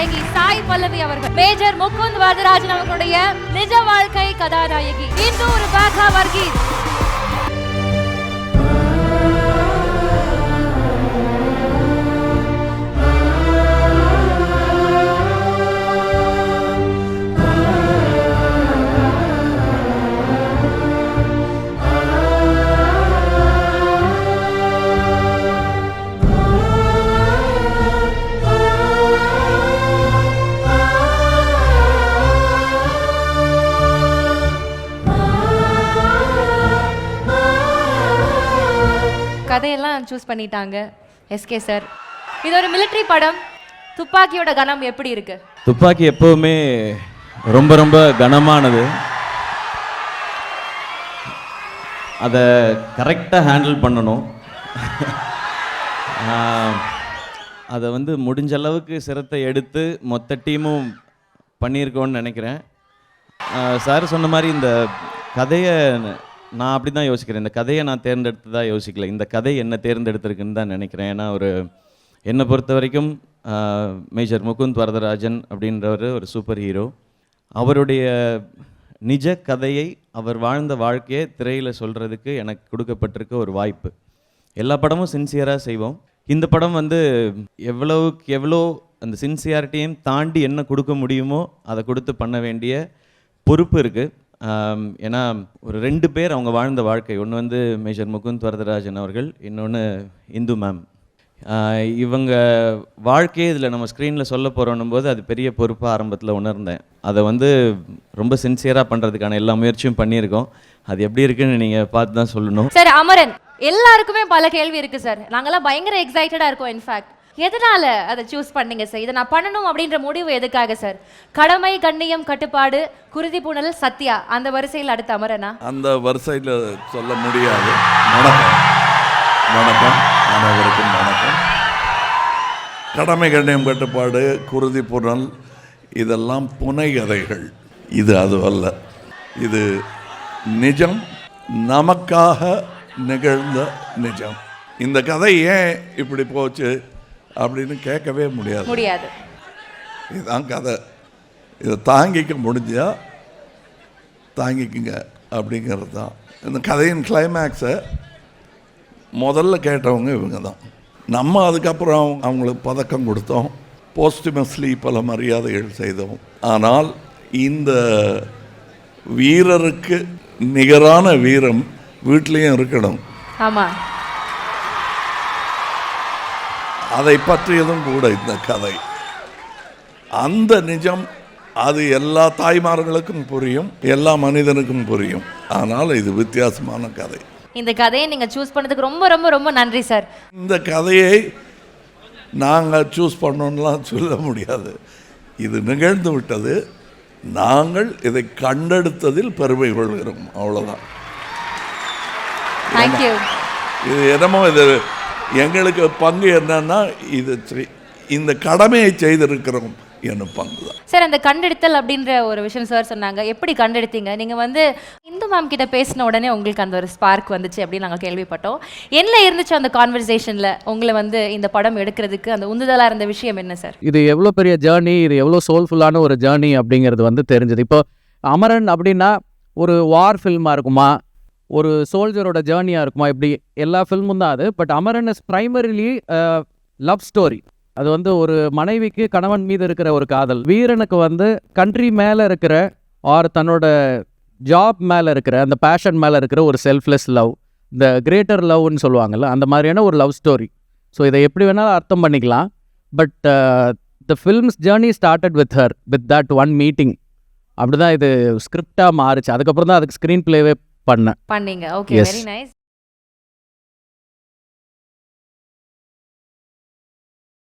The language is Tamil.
நாயகி சாய் பல்லவி அவர்கள், மேஜர் முகுந்த் வரதராஜன் அவர்களுடைய நிஜ வாழ்க்கை கதாநாயகி இந்து ரெபேக்கா வர்கீஸ். கதையெல்லாம் சூஸ் பண்ணிட்டாங்க எஸ்கே சார். இது ஒரு மிலிட்ரி படம். துப்பாக்கியோட கனம் எப்படி இருக்கு? துப்பாக்கி எப்பவுமே ரொம்ப ரொம்ப கனமானது. அதை கரெக்டாக ஹேண்டில் பண்ணணும். அதை வந்து முடிஞ்ச அளவுக்கு சிரத்தை எடுத்து மொத்த டீமும் பண்ணியிருக்கோன்னு நினைக்கிறேன். சார் சொன்ன மாதிரி இந்த கதையை நான் அப்படி தான் யோசிக்கிறேன். இந்த கதையை நான் தேர்ந்தெடுத்து யோசிக்கல, இந்த கதை என்ன தேர்ந்தெடுத்திருக்குன்னு தான் நினைக்கிறேன். ஏன்னா என்னை பொறுத்த வரைக்கும் மேஜர் முகுந்த் வரதராஜன் அப்படின்றவர் ஒரு சூப்பர் ஹீரோ. அவருடைய நிஜ கதையை, அவர் வாழ்ந்த வாழ்க்கையை திரையில் சொல்கிறதுக்கு எனக்கு கொடுக்கப்பட்டிருக்க ஒரு வாய்ப்பு. எல்லா படமும் சின்சியராக செய்வோம். இந்த படம் வந்து எவ்வளவுக்கு எவ்வளோ அந்த சின்சியாரிட்டியும் தாண்டி என்ன கொடுக்க முடியுமோ அதை கொடுத்து பண்ண வேண்டிய பொறுப்பு இருக்குது. ஏன்னா ஒரு 2 பேர் அவங்க வாழ்ந்த வாழ்க்கை. ஒன்று வந்து மேஜர் முகுந்த் வரதராஜன் அவர்கள், இன்னொன்று இந்து மேம். இவங்க வாழ்க்கையே இதில் நம்ம ஸ்க்ரீனில் சொல்ல போகிறோன்னும் போது அது பெரிய பொறுப்பாக ஆரம்பத்தில் உணர்ந்தேன். அதை வந்து ரொம்ப சின்சியராக பண்ணுறதுக்கான எல்லா முயற்சியும் பண்ணியிருக்கோம். அது எப்படி இருக்குன்னு நீங்கள் பார்த்து தான் சொல்லணும். சார் அமரன், எல்லாருக்குமே பல கேள்வி இருக்குது சார். நாங்களாம் பயங்கர எக்ஸைட்டடாக இருக்கோம். இன்ஃபேக்ட் எதனால அதை சூஸ் பண்ணீங்க சார்? இதை நான் பண்ணணும் அப்படின்ற முடிவு எதுக்காக சார்? கடமை, கண்ணியம், கட்டுப்பாடு, குருதி பூணல், சத்யா, அந்த வரிசையில் அடுத்த அமரனா? அந்த வரிசையில் சொல்ல முடியாது. வணக்கம் வணக்கம் அனைவருக்கும் வணக்கம். கடமை, கண்ணியம், கட்டுப்பாடு, குருதி பூணல் இதெல்லாம் புனைகதைகள். இது அது அல்ல. இது நிஜம், நமக்காக நிகழ்ந்த நிஜம். இந்த கதை ஏன் இப்படி போச்சு அப்படின்னு கேட்கவே முடியாது. இதுதான் கதை. இதை தாங்கிக்க முடிஞ்சா தாங்கிக்குங்க அப்படிங்கிறது தான் இந்த கதையின் கிளைமேக்ஸை முதல்ல கேட்டவங்க இவங்க தான். நம்ம அதுக்கப்புறம் அவங்களுக்கு பதக்கம் கொடுத்தோம், போஸ்டுமஸ்லி பல மரியாதைகள் செய்தோம். ஆனால் இந்த வீரருக்கு நிகரான வீரம் வீட்லேயும் இருக்கணும். ஆமாம், அதை பற்றியதும் கூட இந்த கதை. அந்த நிஜம் அது எல்லா தாய்மார்களுக்கும் புரியும், எல்லா மனிதனுக்கும் புரியும். ஆனால் இது வித்தியாசமான கதை. இந்த கதையை நீங்கள் சூஸ் பண்ணதுக்கு ரொம்ப ரொம்ப ரொம்ப நன்றி சார். இந்த கதையை நாங்கள் சூஸ் பண்ணோன்னெலாம் சொல்ல முடியாது. இது நிகழ்ந்து விட்டது. நாங்கள் இதை கண்டெடுத்ததில் பெருமை கொள்கிறோம், அவ்வளோதான். தேங்க்யூ. இது என்னமோ இது எங்களுக்கு பங்கு என்னன்னா இது இந்த கடமையை செய்திருக்கிறோம் என்னும் பங்கு தான் சார். அந்த கண்டெடுத்தல் அப்படின்ற ஒரு விஷயம் சார் சொன்னாங்க. எப்படி கண்டெடுத்தீங்க? நீங்கள் வந்து இந்து மேம் கிட்ட பேசின உடனே உங்களுக்கு அந்த ஒரு ஸ்பார்க் வந்துச்சு அப்படின்னு நாங்கள் கேள்விப்பட்டோம். என்ன இருந்துச்சு அந்த கான்வர்சேஷனில் உங்களை வந்து இந்த படம் எடுக்கிறதுக்கு அந்த உந்துதலாக இருந்த விஷயம் என்ன சார்? இது எவ்வளோ பெரிய ஜேர்னி, இது எவ்வளோ சோல்ஃபுல்லான ஒரு ஜேர்னி அப்படிங்கிறது வந்து தெரிஞ்சது. இப்போ அமரன் அப்படின்னா ஒரு வார் ஃபில்மாக இருக்குமா, ஒரு சோல்ஜரோட ஜேர்னியாக இருக்குமா, இப்படி எல்லா ஃபில்மும் தான் அது. But Amaran is primarily love story. அது வந்து ஒரு மனைவிக்கு கணவன் மீது இருக்கிற ஒரு காதல், வீரனுக்கு வந்து கண்ட்ரி மேலே இருக்கிற ஆர் தன்னோட ஜாப் மேலே இருக்கிற அந்த பேஷன் மேலே இருக்கிற ஒரு செல்ஃப்லெஸ் லவ், இந்த கிரேட்டர் லவ்னு சொல்லுவாங்கள்ல, அந்த மாதிரியான ஒரு லவ் ஸ்டோரி. ஸோ இதை எப்படி வேணாலும் அர்த்தம் பண்ணிக்கலாம். But the films journey started with her, with that one meeting. அப்படி தான் இது ஸ்கிரிப்டாக மாறுச்சு. அதுக்கப்புறம் தான் அதுக்கு ஸ்க்ரீன் பிளேவே பண்ணீங்க. Okay, very nice.